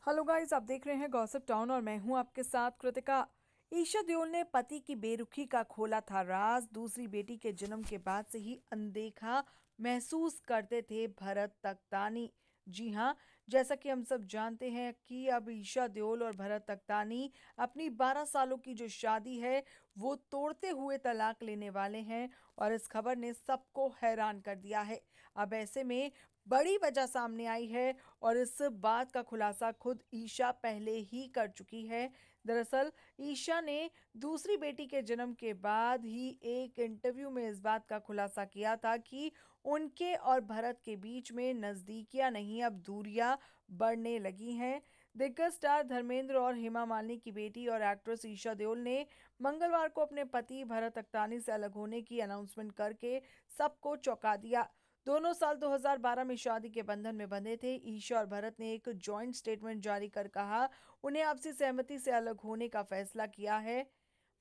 Hello guys, आप देख रहे हैं गॉसिप टाउन और मैं हूं आपके साथ कृतिका। ईशा देओल ने पति की बेरुखी का खोला था राज। दूसरी बेटी के जन्म के बाद से ही अनदेखा महसूस करते थे भरत तख्तानी। जी हां, जैसा कि हम सब जानते हैं कि अब ईशा देओल और भरत तख्तानी अपनी 12 सालों की जो शादी है वो तोड़ते हुए तलाक लेने वाले हैं और इस खबर ने सबको हैरान कर दिया है। अब ऐसे में बड़ी वजह सामने आई है और इस बात का खुलासा खुद ईशा पहले ही कर चुकी है। दरअसल ईशा ने दूसरी बेटी के जन्म के बाद ही एक इंटरव्यू में इस बात का खुलासा किया था कि उनके और भरत के बीच में नजदीकियां नहीं, अब दूरियां बढ़ने लगी हैं। दिग्गज स्टार धर्मेंद्र और हेमा मालिनी की बेटी और एक्ट्रेस ईशा देओल ने मंगलवार को अपने पति भरत अख्तानी से अलग होने की अनाउंसमेंट करके सबको चौंका दिया। दोनों साल 2012 में शादी के बंधन में बंधे थे। ईशा और भरत ने एक जॉइंट स्टेटमेंट जारी कर कहा उन्हें आपसी सहमति से अलग होने का फैसला किया है।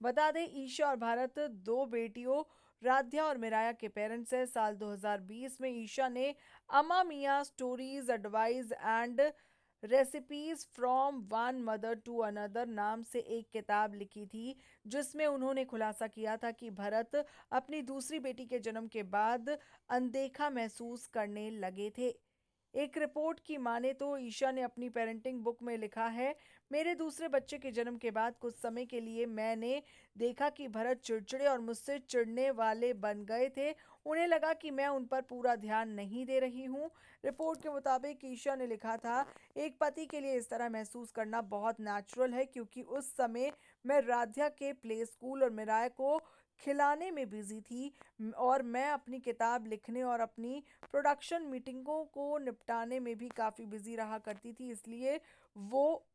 बता दें, ईशा और भारत दो बेटियों राध्या और मिराया के पेरेंट्स हैं। साल 2020 में ईशा ने Amma mia stories advice and recipes from one mother to another नाम से एक किताब लिखी थी, जिसमें उन्होंने खुलासा किया था कि भरत अपनी दूसरी बेटी के जन्म के बाद अनदेखा महसूस करने लगे थे। एक रिपोर्ट की माने तो ईशा ने अपनी पेरेंटिंग बुक में लिखा है, मेरे दूसरे बच्चे के जन्म के बाद कुछ समय के लिए मैंने देखा कि भरत चिड़चिड़े और मुझसे चिढ़ने वाले बन गए थे। उन्हें लगा कि मैं उन पर पूरा ध्यान नहीं दे रही हूँ। रिपोर्ट के मुताबिक ईशा ने लिखा था, एक पति के लिए इस तरह महसूस करना बहुत नेचुरल है क्योंकि उस समय मैं राध्या के प्ले स्कूल और मिराय को खिलाने में बिजी थी और मैं अपनी किताब लिखने और अपनी प्रोडक्शन मीटिंगों को निपटाने में भी काफ़ी बिजी रहा करती थी, इसलिए वो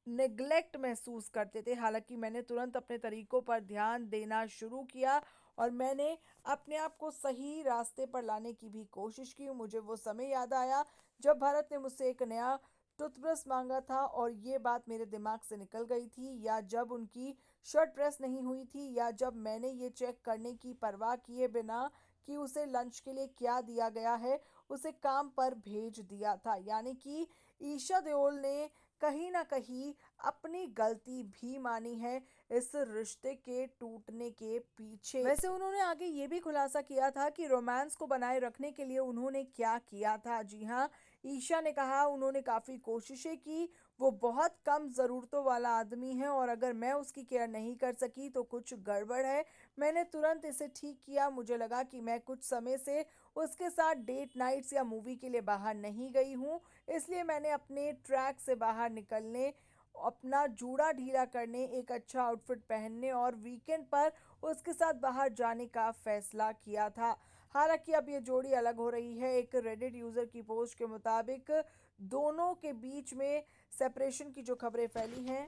नेग्लेक्ट महसूस करते थे। हालांकि मैंने तुरंत अपने तरीकों पर ध्यान देना शुरू किया और मैंने अपने आप को सही रास्ते पर लाने की भी कोशिश की। मुझे वो समय याद आया जब भारत ने मुझसे एक नया टूथब्रश मांगा था और ये बात मेरे दिमाग से निकल गई थी, या जब उनकी शर्ट प्रेस नहीं हुई थी, या जब मैंने ये चेक करने की परवाह किए बिना कि उसे लंच के लिए क्या दिया गया है उसे काम पर भेज दिया था। यानी कि ईशा देओल ने कहीं ना कहीं अपनी गलती भी मानी है इस रिश्ते के टूटने के पीछे। वैसे उन्होंने आगे ये भी खुलासा किया था कि रोमांस को बनाए रखने के लिए उन्होंने क्या किया था। जी हाँ, ईशा ने कहा उन्होंने काफ़ी कोशिशें की। वो बहुत कम ज़रूरतों वाला आदमी है और अगर मैं उसकी केयर नहीं कर सकी तो कुछ गड़बड़ है। मैंने तुरंत इसे ठीक किया। मुझे लगा कि मैं कुछ समय से उसके साथ डेट नाइट्स या मूवी के लिए बाहर नहीं गई हूँ, इसलिए मैंने अपने ट्रैक से बाहर निकलने, अपना जूड़ा ढीला करने, एक अच्छा आउटफिट पहनने और वीकेंड पर उसके साथ बाहर जाने का फैसला किया था। हालांकि अब ये जोड़ी अलग हो रही है। एक रेडिट यूजर की पोस्ट के मुताबिक दोनों के बीच में सेपरेशन की जो खबरें फैली हैं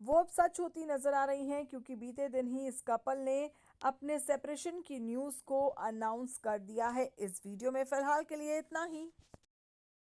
वो अब सच होती नजर आ रही हैं, क्योंकि बीते दिन ही इस कपल ने अपने सेपरेशन की न्यूज़ को अनाउंस कर दिया है। इस वीडियो में फिलहाल के लिए इतना ही।